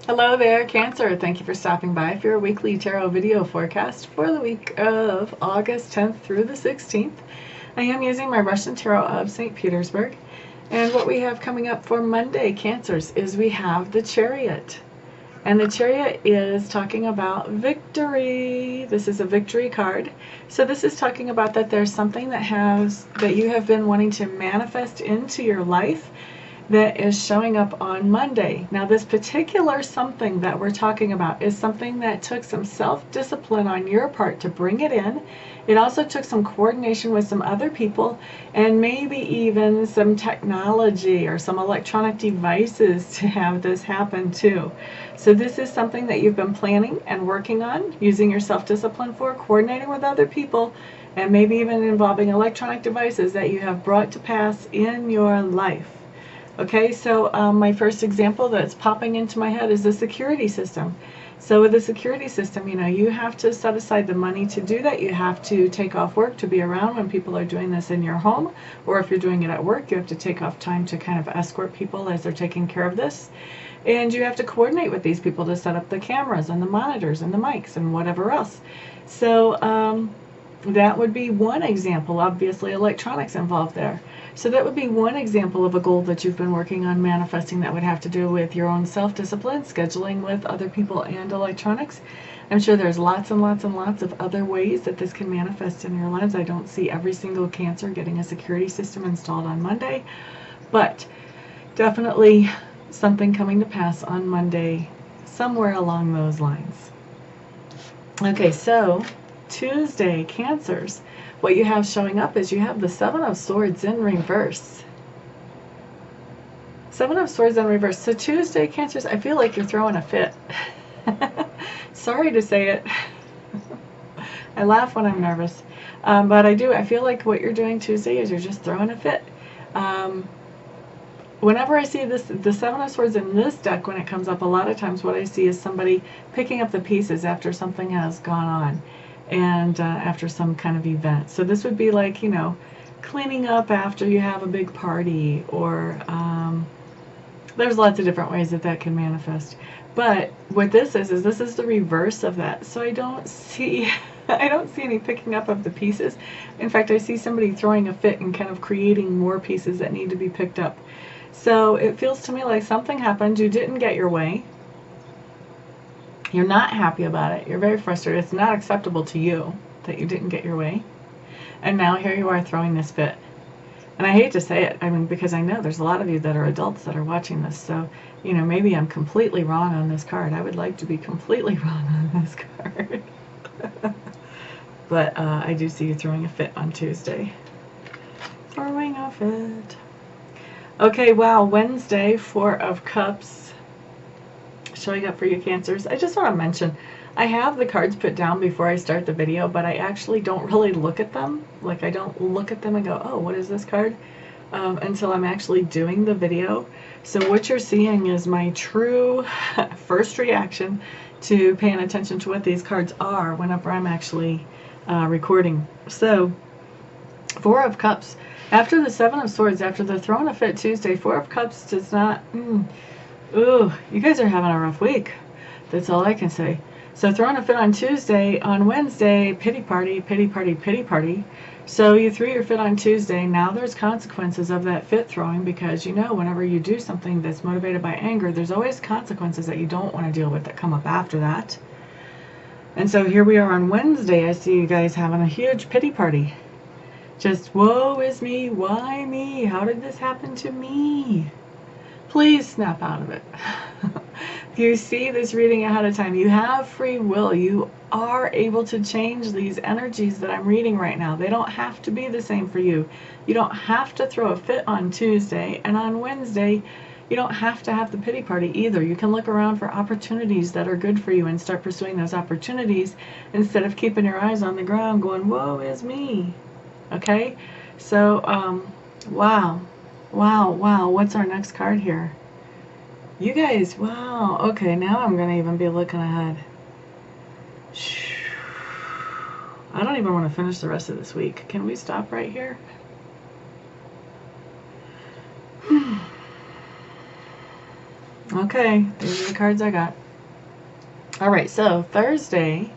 Hello there, Cancer. Thank you for stopping by for your weekly tarot video forecast for the week of August 10th through the 16th. I am using my Russian Tarot of St. Petersburg. And what we have coming up for Monday, Cancers, is we have the Chariot. And the Chariot is talking about victory. This is a victory card. So this is talking about that there's something that you have been wanting to manifest into your life that is showing up on Monday. Now, this particular something that we're talking about is something that took some self-discipline on your part to bring it in. It also took some coordination with some other people and maybe even some technology or some electronic devices to have this happen too. So this is something that you've been planning and working on, using your self-discipline for, coordinating with other people, and maybe even involving electronic devices that you have brought to pass in your life. Okay, so my first example that's popping into my head is the security system. So with the security system, you have to set aside the money to do that. You have to take off work to be around when people are doing this in your home, or if you're doing it at work, you have to take off time to kind of escort people as they're taking care of this. And you have to coordinate with these people to set up the cameras and the monitors and the mics and whatever else. So that would be one example. Obviously, electronics involved there. So that would be one example of a goal that you've been working on manifesting that would have to do with your own self-discipline, scheduling with other people, and electronics. I'm sure there's lots and lots and lots of other ways that this can manifest in your lives. I don't see every single Cancer getting a security system installed on Monday, but definitely something coming to pass on Monday, somewhere along those lines. Okay, so Tuesday, Cancers. What you have showing up is you have the Seven of Swords in reverse. Seven of Swords in reverse. So Tuesday, Cancers, I feel like you're throwing a fit. Sorry to say it. I laugh when I'm nervous. But I feel like what you're doing Tuesday is you're just throwing a fit. Whenever I see this, the Seven of Swords in this deck, when it comes up, a lot of times what I see is somebody picking up the pieces after something has gone on. And after some kind of event. So this would be like, cleaning up after you have a big party, or there's lots of different ways that can manifest. But what this is this is the reverse of that. So I don't see any picking up of the pieces. In fact, I see somebody throwing a fit and kind of creating more pieces that need to be picked up. So it feels to me like something happened, you didn't get your way. You're not happy about it. You're very frustrated. It's not acceptable to you that you didn't get your way. And now here you are throwing this fit. And I hate to say it, because I know there's a lot of you that are adults that are watching this. So, maybe I'm completely wrong on this card. I would like to be completely wrong on this card. But I do see you throwing a fit on Tuesday. Throwing a fit. Okay, wow, Wednesday, Four of Cups. Showing up for you, Cancers. I just want to mention, I have the cards put down before I start the video, but I actually don't really look at them. Like, I don't look at them and go, oh, what is this card? Until I'm actually doing the video. So what you're seeing is my true first reaction to paying attention to what these cards are whenever I'm actually recording. So, Four of Cups. After the Seven of Swords, after the Throwing a Fit Tuesday, Four of Cups does not... Ooh, you guys are having a rough week. That's all I can say. So throwing a fit on Tuesday, on Wednesday, pity party, pity party, pity party. So you threw your fit on Tuesday. Now there's consequences of that fit throwing, because whenever you do something that's motivated by anger, there's always consequences that you don't want to deal with that come up after that. And so here we are on Wednesday. I see you guys having a huge pity party. Just, woe is me, why me? How did this happen to me? Please snap out of it. If you see this reading ahead of time, you have free will. You are able to change these energies that I'm reading right now. They don't have to be the same for you. You don't have to throw a fit on Tuesday, and on Wednesday, you don't have to have the pity party either. You can look around for opportunities that are good for you and start pursuing those opportunities instead of keeping your eyes on the ground going, woe is me. Okay? So, wow. Wow, wow, what's our next card here? You guys, wow. Okay, now I'm going to even be looking ahead. I don't even want to finish the rest of this week. Can we stop right here? Okay, these are the cards I got. Alright, so Thursday,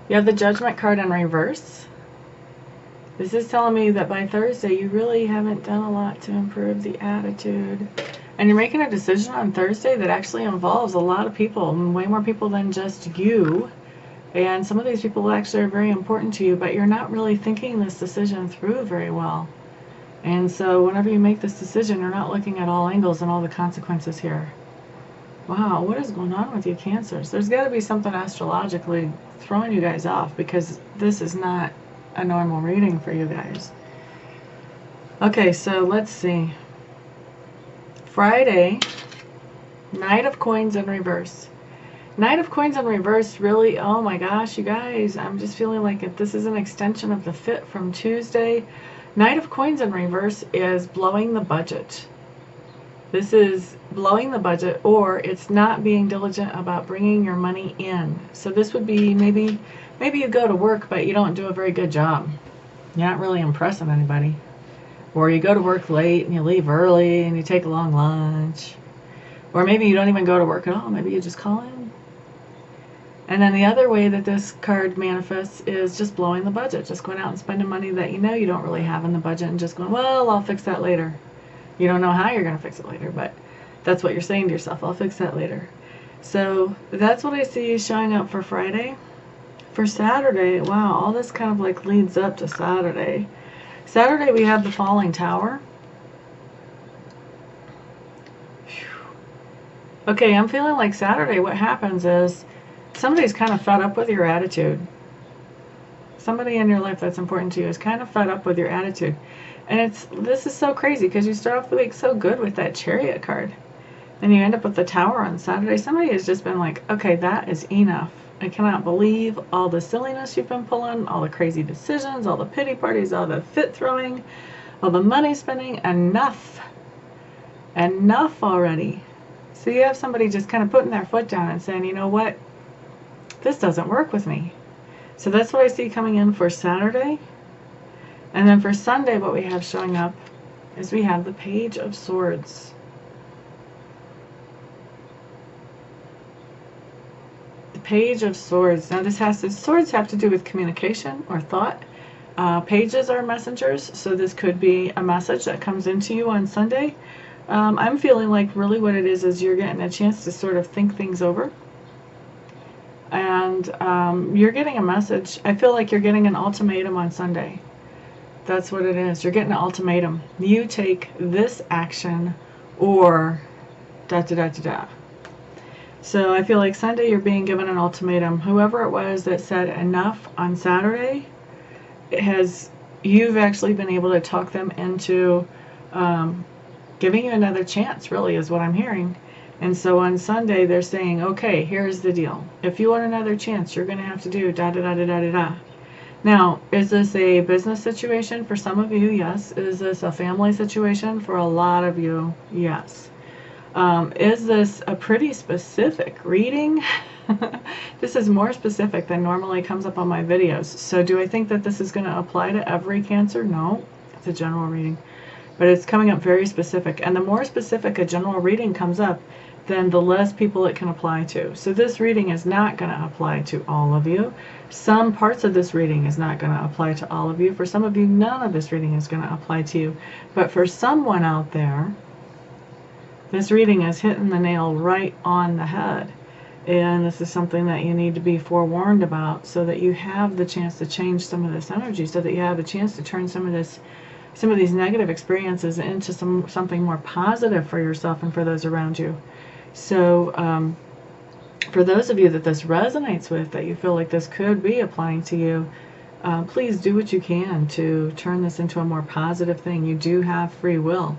you have the Judgment card in reverse. This is telling me that by Thursday you really haven't done a lot to improve the attitude. And you're making a decision on Thursday that actually involves a lot of people, way more people than just you. And some of these people actually are very important to you, but you're not really thinking this decision through very well. And so whenever you make this decision, you're not looking at all angles and all the consequences here. Wow, what is going on with you Cancers? There's got to be something astrologically throwing you guys off, because this is not a normal reading for you guys. Okay, so let's see. Friday, Knight of Coins in reverse. Knight of Coins in reverse, really, oh my gosh, you guys, I'm just feeling like this is an extension of the fit from Tuesday. Knight of Coins in reverse is blowing the budget. This is blowing the budget, or it's not being diligent about bringing your money in. So this would be maybe you go to work, but you don't do a very good job. You're not really impressing anybody. Or you go to work late and you leave early and you take a long lunch. Or maybe you don't even go to work at all. Maybe you just call in. And then the other way that this card manifests is just blowing the budget. Just going out and spending money that you know you don't really have in the budget and just going, well, I'll fix that later. You don't know how you're going to fix it later, but that's what you're saying to yourself. I'll fix that later. So that's what I see showing up for Friday. For Saturday, wow, all this kind of like leads up to Saturday. Saturday we have the Falling Tower. Okay, I'm feeling like Saturday what happens is somebody's kind of fed up with your attitude. Somebody in your life that's important to you is kind of fed up with your attitude. And this is so crazy because you start off the week so good with that Chariot card. Then you end up with the Tower on Saturday. Somebody has just been like, okay, that is enough. I cannot believe all the silliness you've been pulling, all the crazy decisions, all the pity parties, all the fit throwing, all the money spending. Enough. Enough already. So you have somebody just kind of putting their foot down and saying, you know what? This doesn't work with me. So that's what I see coming in for Saturday. And then for Sunday, what we have showing up is we have the Page of Swords. The Page of Swords. Now swords have to do with communication or thought. Pages are messengers, so this could be a message that comes into you on Sunday. I'm feeling like really what it is you're getting a chance to sort of think things over. And you're getting a message. I feel like you're getting an ultimatum on Sunday. That's what it is. You're getting an ultimatum. You take this action or da da da da da. So I feel like Sunday you're being given an ultimatum. Whoever it was that said enough on Saturday, you've actually been able to talk them into giving you another chance, really, is what I'm hearing. And so on Sunday they're saying, okay, here's the deal. If you want another chance, you're going to have to do da da da da da da da. Now, is this a business situation for some of you? Yes. Is this a family situation for a lot of you? Yes. Is this a pretty specific reading? This is more specific than normally comes up on my videos. So do I think that this is going to apply to every Cancer? No. It's a general reading. But it's coming up very specific. And the more specific a general reading comes up, then the less people it can apply to. So this reading is not going to apply to all of you. Some parts of this reading is not going to apply to all of you. For some of you, none of this reading is going to apply to you. But for someone out there, this reading is hitting the nail right on the head. And this is something that you need to be forewarned about so that you have the chance to change some of this energy, so that you have a chance to turn some of these negative experiences into something more positive for yourself and for those around you. So for those of you that this resonates with, that you feel like this could be applying to you, please do what you can to turn this into a more positive thing. You do have free will.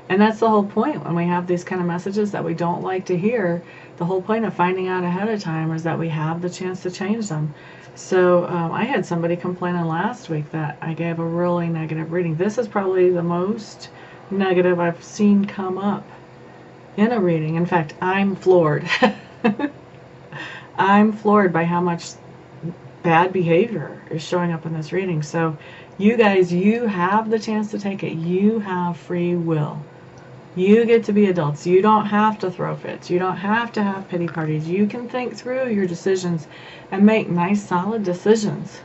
And that's the whole point when we have these kind of messages that we don't like to hear. The whole point of finding out ahead of time is that we have the chance to change them. So I had somebody complaining last week that I gave a really negative reading. This is probably the most negative I've seen come up in a reading. In fact, I'm floored. I'm floored by how much bad behavior is showing up in this reading. So you guys, you have the chance to take it. You have free will. You get to be adults. You don't have to throw fits. You don't have to have pity parties. You can think through your decisions and make nice, solid decisions.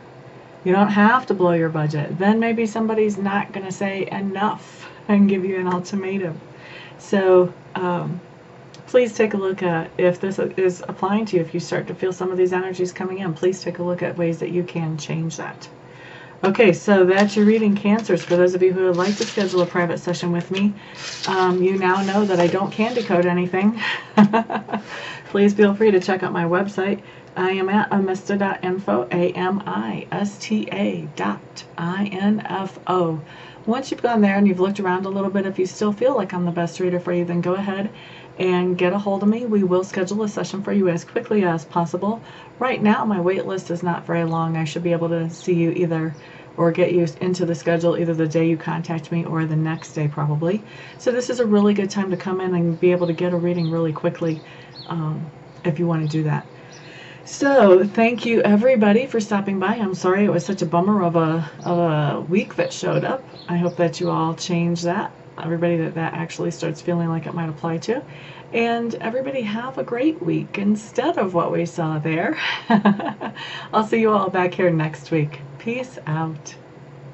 You don't have to blow your budget. Then maybe somebody's not going to say enough and give you an ultimatum. So please take a look at if this is applying to you. If you start to feel some of these energies coming in, please take a look at ways that you can change that. Okay, so that's your reading, Cancers. For those of you who would like to schedule a private session with me, you now know that I don't candy code anything. Please feel free to check out my website. I am at amista.info, amista.info. Once you've gone there and you've looked around a little bit, if you still feel like I'm the best reader for you, then go ahead and get a hold of me. We will schedule a session for you as quickly as possible. Right now, my wait list is not very long. I should be able to see you either or get you into the schedule either the day you contact me or the next day probably. So this is a really good time to come in and be able to get a reading really quickly if you want to do that. So thank you everybody for stopping by. I'm sorry it was such a bummer of a week that showed up. I hope that you all change that. Everybody that actually starts feeling like it might apply to. And everybody have a great week instead of what we saw there. I'll see you all back here next week. Peace out.